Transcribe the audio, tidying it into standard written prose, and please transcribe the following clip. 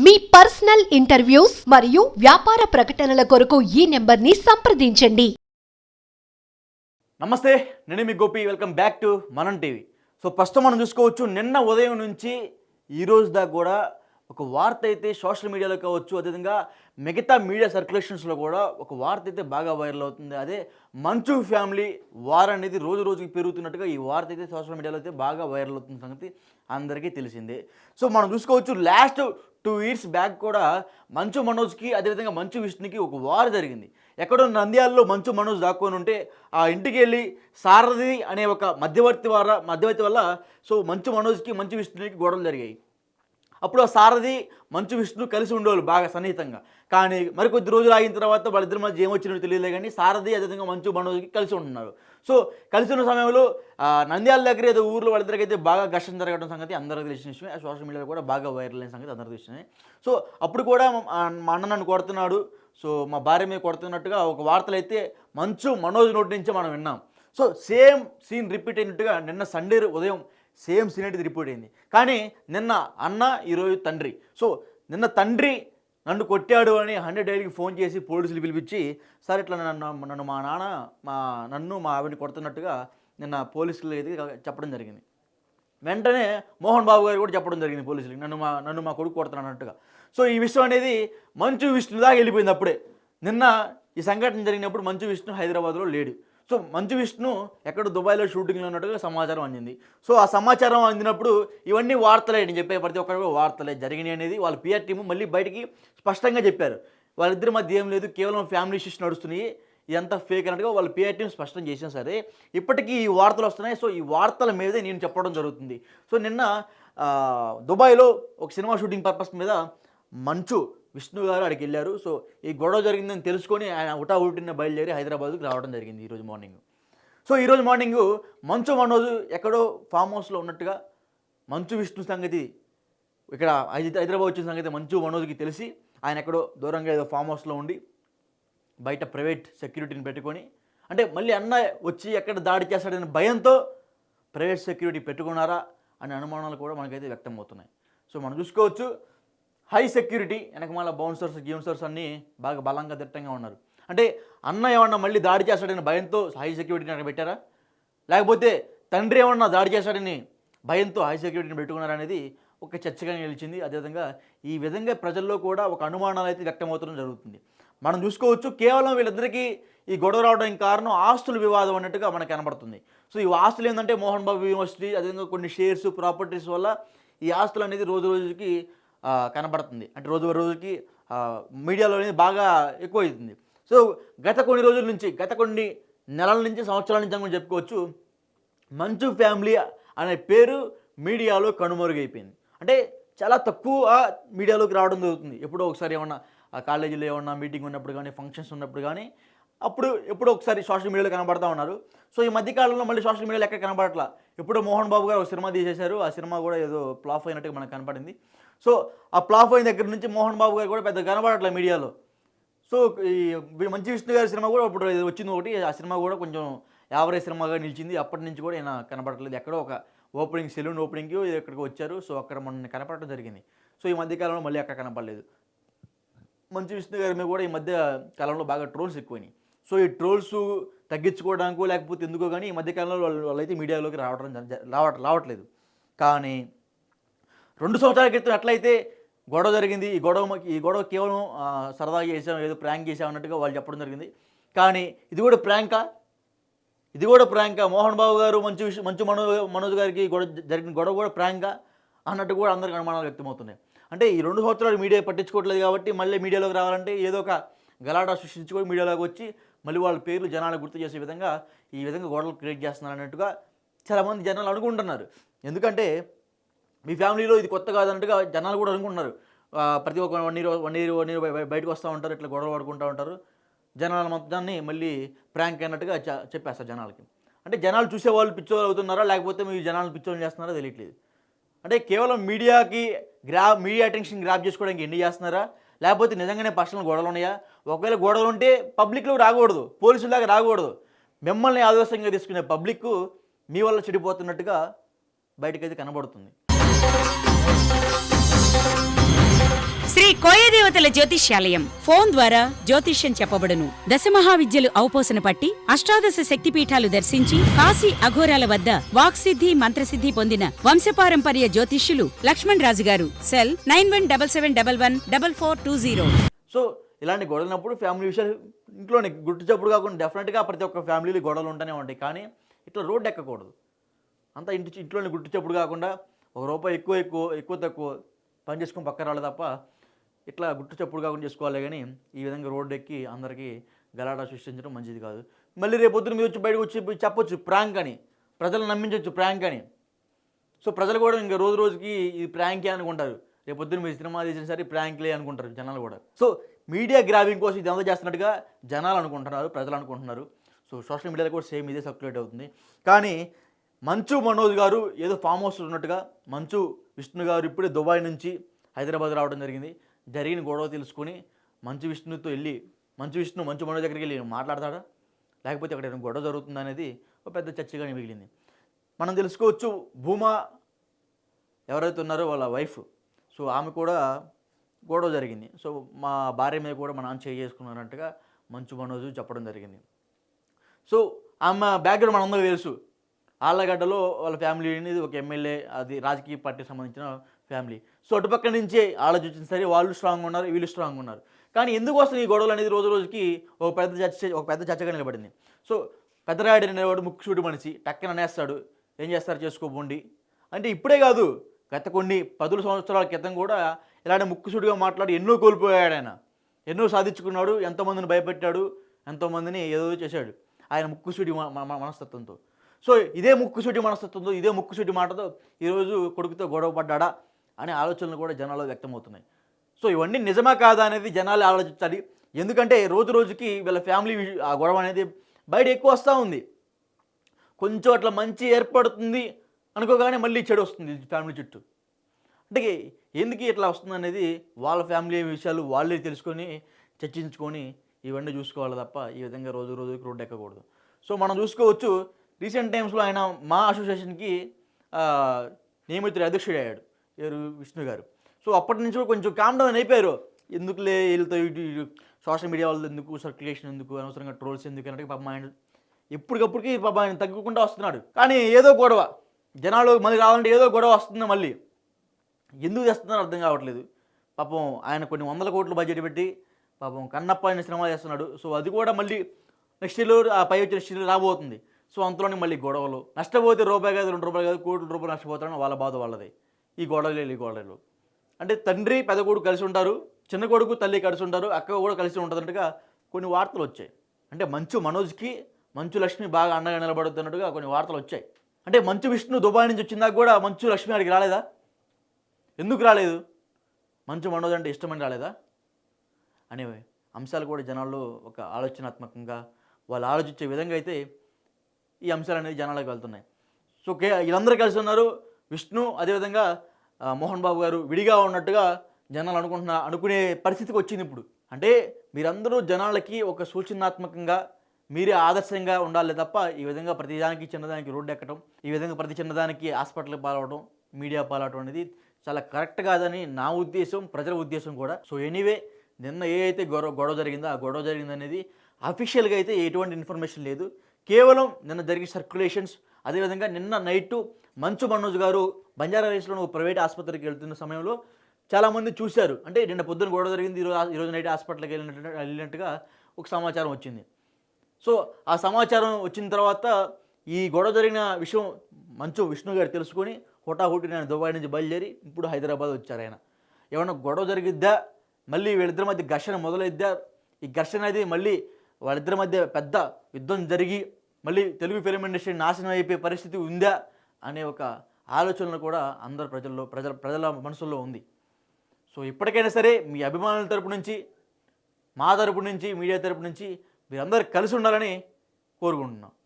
మీ personal interviews మరియు వ్యాపార ప్రకటనల కొరకు ఈ నెంబర్ని సంప్రదించండి. నమస్తే, నేను మీ గోపి. వెల్కమ్ బ్యాక్ టు మనం టీవీ. సో ప్రస్తుతం మనం చూసుకోవచ్చు, నిన్న ఉదయం నుంచి ఈ రోజు దాకా కూడా ఒక వార్త అయితే సోషల్ మీడియాలో కావచ్చు, అదేవిధంగా మిగతా మీడియా సర్క్యులేషన్స్లో కూడా ఒక వార్త అయితే బాగా వైరల్ అవుతుంది. అదే మంచు ఫ్యామిలీ వార్ అనేది రోజు రోజుకి పెరుగుతున్నట్టుగా ఈ వార్త అయితే సోషల్ మీడియాలో అయితే బాగా వైరల్ అవుతున్న సంగతి అందరికీ తెలిసిందే. సో మనం చూసుకోవచ్చు, లాస్ట్ 2 years బ్యాక్ కూడా మంచు మనోజ్కి అదేవిధంగా మంచు విష్ణుకి ఒక వార్ జరిగింది. ఎక్కడో నంద్యాలలో మంచు మనోజ్ దాక్కొని ఉంటే ఆ ఇంటికి వెళ్ళి సారథి అనే ఒక మధ్యవర్తి వల్ల సో మంచు మనోజ్కి మంచు విష్ణుకి గొడవలు జరిగాయి. అప్పుడు ఆ సారథి మంచు విష్ణు కలిసి ఉండేవాళ్ళు బాగా సన్నిహితంగా. కానీ మరికొద్ది రోజులు ఆగిన తర్వాత వాళ్ళిద్దరి మధ్య ఏమొచ్చినట్టు తెలియలే, కానీ సారథి అదేవిధంగా మంచు మనోజ్కి కలిసి ఉంటున్నారు. సో కలిసి ఉన్న సమయంలో నంద్యాల దగ్గర ఏదో ఊర్లో వాళ్ళిద్దరికి అయితే బాగా ఘర్షణ జరగడం సంగతి అందరికీ తెలిసిన విషయమే. సోషల్ మీడియాలో కూడా బాగా వైరల్ అయిన సంగతి అందరికీ తెలిసినవి. సో అప్పుడు కూడా మా అన్న నన్ను కొడుతున్నాడు, సో మా భార్య మీద కొడుతున్నట్టుగా ఒక వార్తలు అయితే మంచు మనోజ్ నోటి నుంచే మనం విన్నాం. సో సేమ్ సీన్ రిపీట్ అయినట్టుగా నిన్న సండే ఉదయం సేమ్ సీన్ అయితే రిపోర్ట్ అయింది. కానీ నిన్న అన్న, ఈరోజు తండ్రి. సో నిన్న తండ్రి నన్ను కొట్టాడు అని 100 డైలీకి ఫోన్ చేసి పోలీసులు పిలిపించి, సార్ ఇట్లా నన్ను మా నాన్న మా ఆవిడని కొడుతున్నట్టుగా నిన్న పోలీసులు అయితే చెప్పడం జరిగింది. వెంటనే మోహన్ బాబు గారు కూడా చెప్పడం జరిగింది పోలీసులకి, నన్ను మా కొడుకు కొడుతున్నట్టుగా. సో ఈ విషయం అనేది మంచు విష్ణు దాకా వెళ్ళిపోయింది. అప్పుడే నిన్న ఈ సంఘటన జరిగినప్పుడు మంచు విష్ణు హైదరాబాద్లో లేడు. సో మంచు విష్ణు ఎక్కడ దుబాయ్లో షూటింగ్లో ఉన్నట్టుగా సమాచారం అందింది. సో ఆ సమాచారం అందినప్పుడు ఇవన్నీ వార్తలే, నేను చెప్పే ప్రతి ఒక్కరు వార్తలే జరిగినాయి అనేది వాళ్ళ పిఆర్ టీము మళ్ళీ బయటికి స్పష్టంగా చెప్పారు. వాళ్ళిద్దరి మధ్య ఏం లేదు, కేవలం ఫ్యామిలీ ఇష్యూస్ నడుస్తున్నాయి, ఇదంతా ఫేక్ అన్నట్టుగా వాళ్ళ పిఆర్ టీం స్పష్టం చేసినా సరే ఇప్పటికీ ఈ వార్తలు వస్తున్నాయి. సో ఈ వార్తల మీదే నేను చెప్పడం జరుగుతుంది. సో నిన్న దుబాయ్లో ఒక సినిమా షూటింగ్ పర్పస్ మీద మంచు విష్ణు గారు అక్కడికి వెళ్ళారు. సో ఈ గొడవ జరిగిందని తెలుసుకొని ఆయన హుటాహుటిన బయలుదేరి హైదరాబాద్కి రావడం జరిగింది ఈరోజు మార్నింగ్. సో ఈరోజు మార్నింగు మంచు మనోజ్ ఎక్కడో ఫామ్ హౌస్లో ఉన్నట్టుగా మంచు విష్ణు సంగతి ఇక్కడ హైదరాబాద్ వచ్చిన సంగతి మంచు మనోజ్కి తెలిసి ఆయన ఎక్కడో దూరంగా ఏదో ఫామ్ హౌస్లో ఉండి బయట ప్రైవేట్ సెక్యూరిటీని పెట్టుకొని, అంటే మళ్ళీ అన్న వచ్చి ఎక్కడ దాడి చేస్తాడనే భయంతో ప్రైవేట్ సెక్యూరిటీ పెట్టుకున్నారా అనే అనుమానాలు కూడా మనకైతే వ్యక్తం అవుతున్నాయి. సో మనం చూసుకోవచ్చు, హై సెక్యూరిటీ వెనకమాల బౌన్సర్స్ అన్నీ బాగా బలంగా దిట్టంగా ఉన్నారు. అంటే అన్న ఏమన్నా మళ్ళీ దాడి చేస్తాడని భయంతో హై సెక్యూరిటీని అక్కడ పెట్టారా, లేకపోతే తండ్రి ఏమన్నా దాడి చేస్తాడని భయంతో హై సెక్యూరిటీని పెట్టుకున్నారనేది ఒక చర్చగా నిలిచింది. అదేవిధంగా ఈ విధంగా ప్రజల్లో కూడా ఒక అనుమానాలు అయితే వ్యక్తమవుతడం జరుగుతుంది. మనం చూసుకోవచ్చు, కేవలం వీళ్ళిద్దరికీ ఈ గొడవ రావడానికి కారణం ఆస్తుల వివాదం అన్నట్టుగా మనకు కనబడుతుంది. సో ఈ ఆస్తులు ఏంటంటే మోహన్ బాబు యూనివర్సిటీ, అదేవిధంగా కొన్ని షేర్స్ ప్రాపర్టీస్ వల్ల ఈ ఆస్తులు అనేది రోజు రోజుకి కనబడుతుంది. అంటే రోజుకి మీడియాలో అనేది బాగా ఎక్కువ అవుతుంది. సో గత కొన్ని నెలల నుంచి సంవత్సరాల నుంచి మనం చెప్పుకోవచ్చు, మంచు ఫ్యామిలీ అనే పేరు మీడియాలో కనుమరుగైపోయింది. అంటే చాలా తక్కువ మీడియాలోకి రావడం జరుగుతుంది. ఎప్పుడో ఒకసారి ఏమన్నా కాలేజీలో ఏమన్నా మీటింగ్ ఉన్నప్పుడు కానీ, ఫంక్షన్స్ ఉన్నప్పుడు కానీ, అప్పుడు ఎప్పుడో ఒకసారి సోషల్ మీడియాలో కనబడతా ఉన్నారు. సో ఈ మధ్యకాలంలో మళ్ళీ సోషల్ మీడియాలో ఎక్కడ కనబడట్లా. ఎప్పుడో మోహన్ బాబు గారు ఒక సినిమా తీసేశారు, ఆ సినిమా కూడా ఏదో ఫ్లాప్ అయినట్టుగా మనకు కనపడింది. సో ఆ ఫ్లాప్ అయిన దగ్గర నుంచి మోహన్ బాబు గారు కూడా పెద్ద కనబడట్లే మీడియాలో. సో ఈ మంచు విష్ణు గారి సినిమా కూడా ఇప్పుడు వచ్చింది ఒకటి, ఆ సినిమా కూడా కొంచెం యావరేజ్ సినిమాగా నిలిచింది. అప్పటి నుంచి కూడా ఈయన కనబడట్లేదు. ఎక్కడో ఒక సెలూన్ ఓపెనింగ్కి ఇక్కడికి వచ్చారు. సో అక్కడ మొన్న కనపడటం జరిగింది. సో ఈ మధ్యకాలంలో మళ్ళీ అక్కడ కనపడలేదు. మంచు విష్ణు గారి మీద కూడా ఈ మధ్య కాలంలో బాగా ట్రోల్స్ ఎక్కువైనాయి. సో ఈ ట్రోల్స్ తగ్గించుకోవడానికో లేకపోతే ఎందుకో కానీ ఈ మధ్యకాలంలో వాళ్ళైతే మీడియాలోకి రావట్లేదు. కానీ 2 సంవత్సరాల క్రితం ఎట్లయితే గొడవ జరిగింది, ఈ గొడవ కేవలం సరదాగా చేసాం, ఏదో ప్రాంక్ చేసాం అన్నట్టుగా వాళ్ళు చెప్పడం జరిగింది. కానీ ఇది కూడా ప్రాంకా, మోహన్ బాబు గారు మంచు మనోజ్ గారికి జరిగిన గొడవ కూడా ప్రాంకా అన్నట్టు కూడా అందరికి అనుమానాలు వ్యక్తమవుతున్నాయి. అంటే ఈ 2 సంవత్సరాలు మీడియా పట్టించుకోవట్లేదు కాబట్టి మళ్ళీ మీడియాలోకి రావాలంటే ఏదో ఒక గలాటా సృష్టించుకొని మీడియాలోకి వచ్చి మళ్ళీ వాళ్ళ పేర్లు జనాలకు గుర్తు చేసే విధంగా ఈ విధంగా గొడవలు క్రియేట్ చేస్తున్నారు అన్నట్టుగా చాలామంది జనాలు అనుకుంటున్నారు. ఎందుకంటే మీ ఫ్యామిలీలో ఇది కొత్త కాదన్నట్టుగా జనాలు కూడా అనుకుంటున్నారు. ప్రతి ఒక్క వన్ ఇయర్ బయటకు వస్తూ ఉంటారు, ఇట్లా గొడవ పడుకుంటూ ఉంటారు. జనాల మొత్తాన్ని మళ్ళీ ప్రాంక్ అయినట్టుగా చెప్పేస్తారు జనాలకి. అంటే జనాలు చూసేవాళ్ళు పిచ్చోళ్ళు అవుతున్నారా, లేకపోతే మీ జనాలు పిచ్చోళ్ళు చేస్తున్నారా తెలియట్లేదు. అంటే కేవలం మీడియా అటెన్షన్ గ్రాప్ చేసుకోవడానికి ఎన్ని చేస్తున్నారా, లేకపోతే నిజంగానే పర్సనల్ గొడవలు ఉన్నాయా? ఒకవేళ గొడవలు ఉంటే పబ్లిక్లో రాకూడదు, పోలీసుల దాకా రాకూడదు. మిమ్మల్ని ఆదర్శంగా తీసుకునే పబ్లిక్ మీ వల్ల చెడిపోతున్నట్టుగా బయటకైతే కనబడుతుంది. కోయదేవతల జ్యోతిష్యాలయం. ఫోన్ ద్వారా జ్యోతిష్యం చెప్పబడును. దశమహావిద్యలు ఔపోసన పట్టి అష్టాదశ శక్తిపీఠాలు దర్శించి కాశీ అఘోరాల వద్ద వాక్సిద్ధి మంత్రసిద్ధి పొందిన వంశపారంపర్య జ్యోతిష్యులు లక్ష్మణ్ రాజు గారు. సెల్ 9177114420. సో ఇలాంటి గొడవలప్పుడు ఫ్యామిలీ విషయాలు ఇంట్లోనే గుట్టు చప్పుడు కాకుండా డెఫినెట్గా ప్రతి ఒక్క ఫ్యామిలీలో గొడవలు ఉంటూనే ఉంటాయి. కానీ ఇట్లా రోడ్డు ఎక్కకూడదు. అంతా ఇంట్లోనే గుట్టు చప్పుడు కాకుండా ఒక రూపాయి ఎక్కువ తక్కువ పని చేసుకొని పక్కన రావాలి తప్ప ఇట్లా గుట్టు చప్పుడు కాకుండా చేసుకోవాలి. కానీ ఈ విధంగా రోడ్డు ఎక్కి అందరికీ గలాటా సృష్టించడం మంచిది కాదు. మళ్ళీ రేపొద్దున మీరు వచ్చి బయటకు వచ్చి చెప్పొచ్చు ప్రాంక్ అని, ప్రజలను నమ్మించవచ్చు ప్రాంక్ అని. సో ప్రజలు కూడా ఇంకా రోజు రోజుకి ఇది ప్రాంకే అనుకుంటారు. రేపొద్దున మీరు సినిమా తీసిన సరే ప్రాంక్లే అనుకుంటారు జనాలు కూడా. సో మీడియా గ్రాబింగ్ కోసం ఇదంతా చేస్తున్నట్టుగా జనాలు అనుకుంటున్నారు, ప్రజలు అనుకుంటున్నారు. సో సోషల్ మీడియాలో కూడా సేమ్ ఇదే సర్క్యులేట్ అవుతుంది. కానీ మంచు మనోజ్ గారు ఏదో ఫామ్ హౌస్ ఉన్నట్టుగా మంచు విష్ణు గారు ఇప్పుడే దుబాయ్ నుంచి హైదరాబాద్ రావడం జరిగింది. జరిగిన గొడవ తెలుసుకొని మంచు మనోజ్ దగ్గరికి వెళ్ళి మాట్లాడతాడా, లేకపోతే అక్కడ ఏదైనా గొడవ జరుగుతుందా అనేది ఒక పెద్ద చర్చగానే మిగిలింది. మనం తెలుసుకోవచ్చు భూమా ఎవరైతే ఉన్నారో వాళ్ళ వైఫ్, సో ఆమె కూడా గొడవ జరిగింది. సో మా భార్య మీద కూడా మా నాన్న చేసుకున్నారంటగా మంచు మనోజ్ చెప్పడం జరిగింది. సో ఆమె బ్యాక్గ్రౌండ్ మనందరూ తెలుసు. ఆళ్ళగడ్డలో వాళ్ళ ఫ్యామిలీ అనేది ఒక ఎమ్మెల్యే, అది రాజకీయ పార్టీకి సంబంధించిన ఫ్యామిలీ. సో అటుపక్క నుంచే ఆలోచించిన సరే వాళ్ళు స్ట్రాంగ్ ఉన్నారు, వీళ్ళు స్ట్రాంగ్ ఉన్నారు. కానీ ఎందుకు వస్తుంది ఈ గొడవలు అనేది రోజు రోజుకి ఒక పెద్ద చర్చగా నిలబడింది. సో పెద్దరాయుడు అనేవాడు ముక్కుసూటి మనిషి టక్కన అనేస్తాడు, ఏం చేస్తారు చేసుకోబోండి అంటే. ఇప్పుడే కాదు, గత కొన్ని 10 సంవత్సరాల క్రితం కూడా ఇలాంటి ముక్కుసూటిగా మాట్లాడి ఎన్నో కోల్పోయాడు ఆయన. ఎన్నో సాధించుకున్నాడు, ఎంతోమందిని భయపెట్టాడు, ఎంతోమందిని ఏదో చేశాడు ఆయన ముక్కుసూటి మనస్తత్వంతో. సో ఇదే ముక్కుసూటి మనస్తత్వంతో, ఇదే ముక్కుసూటి మాటతో ఈరోజు కొడుకుతో గొడవ పడ్డా అనే ఆలోచనలు కూడా జనాల్లో వ్యక్తమవుతున్నాయి. సో ఇవన్నీ నిజమా కాదా అనేది జనాలు ఆలోచించాలి. ఎందుకంటే రోజు రోజుకి వీళ్ళ ఫ్యామిలీ ఆ గొడవ అనేది బయట ఎక్కువ వస్తూ ఉంది. కొంచెం అట్లా మంచి ఏర్పడుతుంది అనుకోగానే మళ్ళీ చెడు వస్తుంది ఫ్యామిలీ చుట్టూ. అంటే ఎందుకు ఇట్లా వస్తుంది అనేది వాళ్ళ ఫ్యామిలీ విషయాలు వాళ్ళే తెలుసుకొని చర్చించుకొని ఇవన్నీ చూసుకోవాలి తప్ప ఈ విధంగా రోజు రోజుకి రోడ్డు ఎక్కకూడదు. సో మనం చూసుకోవచ్చు, రీసెంట్ టైమ్స్లో ఆయన మా అసోసియేషన్కి నియమితుడు అధ్యక్షుడు అయ్యాడు, ఎవరు విష్ణు గారు. సో అప్పటి నుంచి కూడా కొంచెం కామ్ డౌన్ అయిపోయారు. ఎందుకులే వీళ్ళతో ఇటు సోషల్ మీడియా వాళ్ళు ఎందుకు, సర్క్యులేషన్ ఎందుకు, అనవసరంగా ట్రోల్స్ ఎందుకు అన్నట్టు పాపం ఆయన ఎప్పటికప్పటికి పాపం ఆయన తగ్గుకుంటూ వస్తున్నాడు. కానీ ఏదో గొడవ జనాలు మళ్ళీ రావాలంటే ఏదో గొడవ వస్తుంది. మళ్ళీ ఎందుకు చేస్తున్నారో అర్థం కావట్లేదు. పాపం ఆయన కొన్ని 100 కోట్ల బడ్జెట్ పెట్టి పాపం కన్నప్ప అనే సినిమా చేస్తున్నాడు. సో అది కూడా మళ్ళీ నెక్స్ట్ ఇయర్లో ఆ పై వచ్చే నెక్స్ట్ ఇయర్ రాబోతుంది. సో అంతలోనే మళ్ళీ గొడవలు, నష్టపోతే రూపాయి కాదు 2 రూపాయలు కాదు కోట్ల రూపాయలు నష్టపోతారని వాళ్ళ బాధ వాళ్ళది. ఈ గొడవలు అంటే తండ్రి పెద్ద కొడుకు కలిసి ఉంటారు, చిన్న కొడుకు తల్లి కలిసి ఉంటారు, అక్క కూడా కలిసి ఉంటుందన్నట్టుగా కొన్ని వార్తలు వచ్చాయి. అంటే మంచు మనోజ్కి మంచు లక్ష్మి బాగా అండగా నిలబడుతున్నట్టుగా కొన్ని వార్తలు వచ్చాయి. అంటే మంచు విష్ణు దుబాయ్ నుంచి వచ్చిందాక కూడా మంచు లక్ష్మి అడిగి రాలేదా? ఎందుకు రాలేదు? మంచు మనోజ్ అంటే ఇష్టమని రాలేదా అనే అంశాలు కూడా జనాల్లో ఒక ఆలోచనాత్మకంగా వాళ్ళు ఆలోచించే విధంగా అయితే ఈ అంశాలు అనేది జనాలకు వెళ్తున్నాయి. సో వీళ్ళందరూ కలిసి ఉన్నారు. విష్ణు అదేవిధంగా మోహన్ బాబు గారు విడిగా ఉన్నట్టుగా జనాలు అనుకునే పరిస్థితికి వచ్చింది ఇప్పుడు. అంటే మీరందరూ జనాలకి ఒక సూచనాత్మకంగా మీరే ఆదర్శంగా ఉండాలి తప్ప ఈ విధంగా ప్రతిదానికి చిన్నదానికి రోడ్డు ఎక్కడం, ఈ విధంగా ప్రతి చిన్నదానికి హాస్పిటల్కి పాలవడం, మీడియా పాలవడం అనేది చాలా కరెక్ట్ కాదని నా ఉద్దేశం, ప్రజల ఉద్దేశం కూడా. సో ఎనీవే నిన్న ఏ అయితే గొడవ జరిగిందో ఆ గొడవ జరిగిందనేది అఫీషియల్గా అయితే ఎటువంటి ఇన్ఫర్మేషన్ లేదు. కేవలం నిన్న జరిగే సర్క్యులేషన్స్, అదేవిధంగా నిన్న నైట్ మంచు మనోజ్ గారు బంజారా హిల్స్లో ఒక ప్రైవేట్ ఆసుపత్రికి వెళ్తున్న సమయంలో చాలామంది చూశారు. అంటే నిన్న పొద్దున్న గొడవ జరిగింది, ఈరోజు నైట్ హాస్పిటల్కి వెళ్ళినట్టుగా ఒక సమాచారం వచ్చింది. సో ఆ సమాచారం వచ్చిన తర్వాత ఈ గొడవ జరిగిన విషయం మంచు విష్ణు గారు తెలుసుకొని హుటాహుటి నేను దుబాయ్ నుంచి బయలుదేరి ఇప్పుడు హైదరాబాద్ వచ్చారు. ఆయన ఏమన్నా గొడవ జరిగిద్దా, మళ్ళీ వీళ్ళిద్దరి మధ్య ఘర్షణ మొదలైద్దా, ఈ ఘర్షణ అనేది మళ్ళీ వాళ్ళిద్దరి మధ్య పెద్ద యుద్ధం జరిగి మళ్ళీ తెలుగు ఫిలిం ఇండస్ట్రీ నాశనం అయిపోయే పరిస్థితి ఉందా అనే ఒక ఆలోచనలు కూడా అందరు ప్రజల మనసుల్లో ఉంది. సో ఇప్పటికైనా సరే మీ అభిమానుల తరపు నుంచి, మా తరపు నుంచి, మీడియా తరపు నుంచి మీరందరూ కలిసి ఉండాలని కోరుకుంటున్నాం.